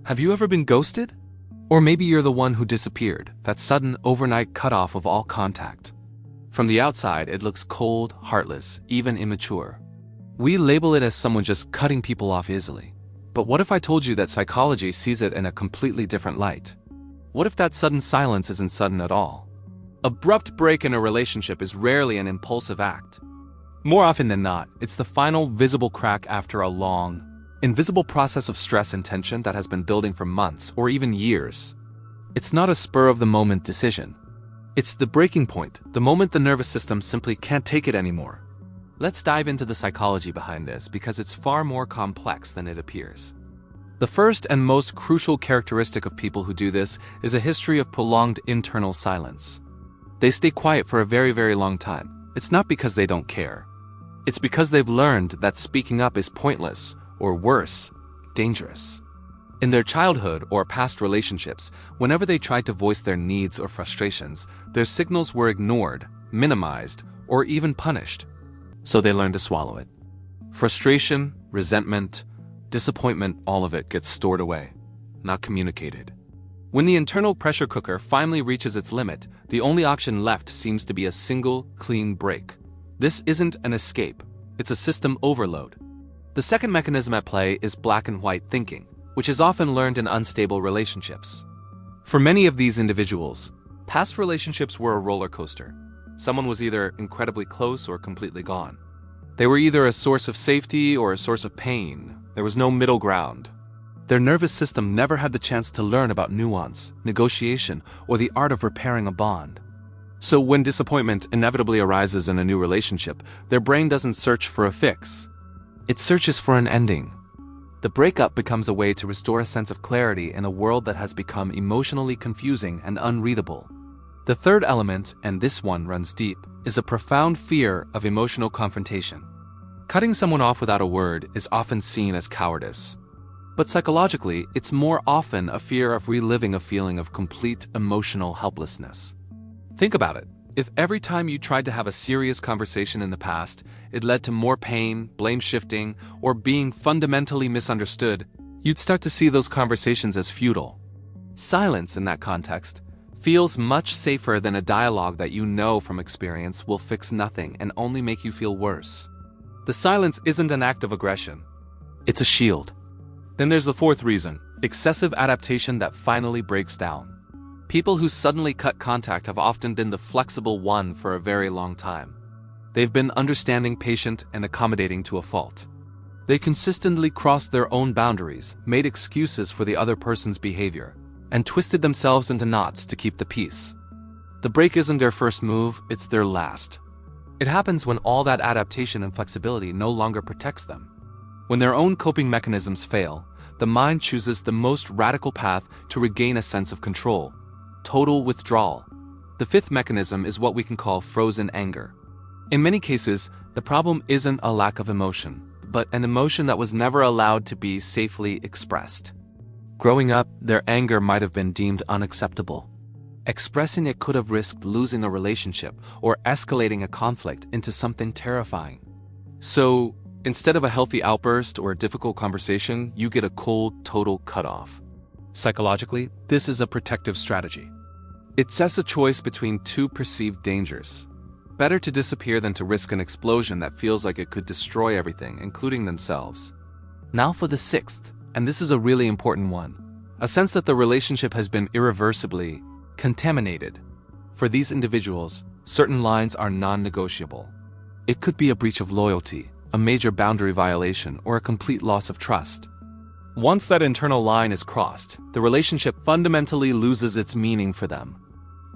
Have you ever been ghosted? Or maybe you're the one who disappeared, that sudden overnight cutoff of all contact. From the outside, it looks cold, heartless, even immature. We label it as someone just cutting people off easily. But what if I told you that psychology sees it in a completely different light? What if that sudden silence isn't sudden at all? Abrupt break in a relationship is rarely an impulsive act. More often than not, it's the final visible crack after a long, invisible process of stress and tension that has been building for months or even years. It's not a spur-of-the-moment decision. It's the breaking point, the moment the nervous system simply can't take it anymore. Let's dive into the psychology behind this because it's far more complex than it appears. The first and most crucial characteristic of people who do this is a history of prolonged internal silence. They stay quiet for a very, very long time. It's not because they don't care. It's because they've learned that speaking up is pointless, or worse, dangerous. In their childhood or past relationships, whenever they tried to voice their needs or frustrations, their signals were ignored, minimized, or even punished. So they learned to swallow it. Frustration, resentment, disappointment, all of it gets stored away, not communicated. When the internal pressure cooker finally reaches its limit, the only option left seems to be a single, clean break. This isn't an escape, it's a system overload. The second mechanism at play is black and white thinking, which is often learned in unstable relationships. For many of these individuals, past relationships were a roller coaster. Someone was either incredibly close or completely gone. They were either a source of safety or a source of pain. There was no middle ground. Their nervous system never had the chance to learn about nuance, negotiation, or the art of repairing a bond. So when disappointment inevitably arises in a new relationship, their brain doesn't search for a fix. It searches for an ending. The breakup becomes a way to restore a sense of clarity in a world that has become emotionally confusing and unreadable. The third element, and this one runs deep, is a profound fear of emotional confrontation. Cutting someone off without a word is often seen as cowardice. But psychologically, it's more often a fear of reliving a feeling of complete emotional helplessness. Think about it. If every time you tried to have a serious conversation in the past, it led to more pain, blame shifting, or being fundamentally misunderstood, you'd start to see those conversations as futile. Silence in that context feels much safer than a dialogue that you know from experience will fix nothing and only make you feel worse. The silence isn't an act of aggression. It's a shield. Then there's the fourth reason, excessive adaptation that finally breaks down. People who suddenly cut contact have often been the flexible one for a very long time. They've been understanding, patient, and accommodating to a fault. They consistently crossed their own boundaries, made excuses for the other person's behavior, and twisted themselves into knots to keep the peace. The break isn't their first move, it's their last. It happens when all that adaptation and flexibility no longer protects them. When their own coping mechanisms fail, the mind chooses the most radical path to regain a sense of control. Total withdrawal. The fifth mechanism is what we can call frozen anger. In many cases, the problem isn't a lack of emotion, but an emotion that was never allowed to be safely expressed. Growing up, their anger might have been deemed unacceptable. Expressing it could have risked losing a relationship or escalating a conflict into something terrifying. So, instead of a healthy outburst or a difficult conversation, you get a cold, total cutoff. Psychologically, this is a protective strategy. It sets a choice between two perceived dangers. Better to disappear than to risk an explosion that feels like it could destroy everything, including themselves. Now for the sixth, and this is a really important one. A sense that the relationship has been irreversibly contaminated. For these individuals, certain lines are non-negotiable. It could be a breach of loyalty, a major boundary violation, or a complete loss of trust. Once that internal line is crossed, the relationship fundamentally loses its meaning for them.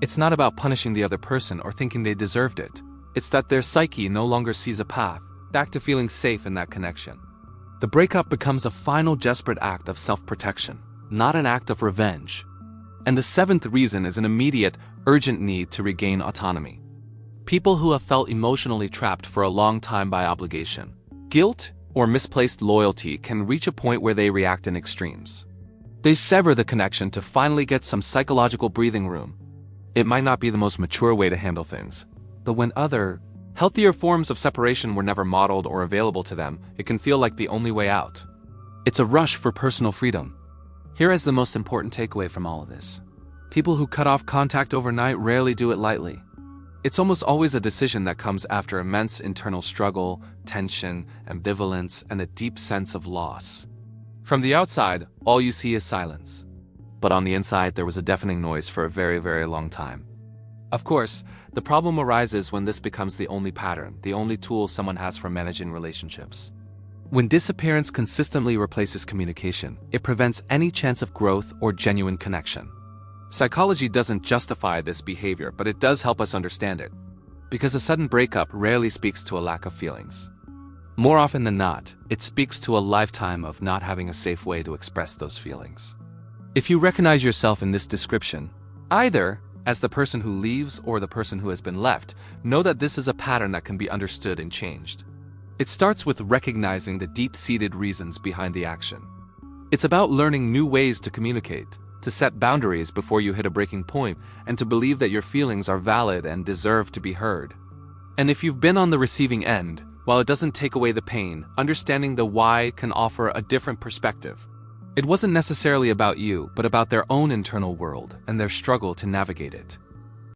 It's not about punishing the other person or thinking they deserved it. It's that their psyche no longer sees a path back to feeling safe in that connection. The breakup becomes a final desperate act of self-protection, not an act of revenge. And the seventh reason is an immediate, urgent need to regain autonomy. People who have felt emotionally trapped for a long time by obligation, guilt, or misplaced loyalty can reach a point where they react in extremes. They sever the connection to finally get some psychological breathing room. It might not be the most mature way to handle things, but when other, healthier forms of separation were never modeled or available to them, it can feel like the only way out. It's a rush for personal freedom. Here is the most important takeaway from all of this. People who cut off contact overnight rarely do it lightly. It's almost always a decision that comes after immense internal struggle, tension, ambivalence, and a deep sense of loss. From the outside, all you see is silence. But on the inside, there was a deafening noise for a very, very long time. Of course, the problem arises when this becomes the only pattern, the only tool someone has for managing relationships. When disappearance consistently replaces communication, it prevents any chance of growth or genuine connection. Psychology doesn't justify this behavior, but it does help us understand it. Because a sudden breakup rarely speaks to a lack of feelings. More often than not, it speaks to a lifetime of not having a safe way to express those feelings. If you recognize yourself in this description, either as the person who leaves or the person who has been left, know that this is a pattern that can be understood and changed. It starts with recognizing the deep-seated reasons behind the action. It's about learning new ways to communicate, to set boundaries before you hit a breaking point, and to believe that your feelings are valid and deserve to be heard. And if you've been on the receiving end, while it doesn't take away the pain, understanding the why can offer a different perspective. It wasn't necessarily about you, but about their own internal world and their struggle to navigate it.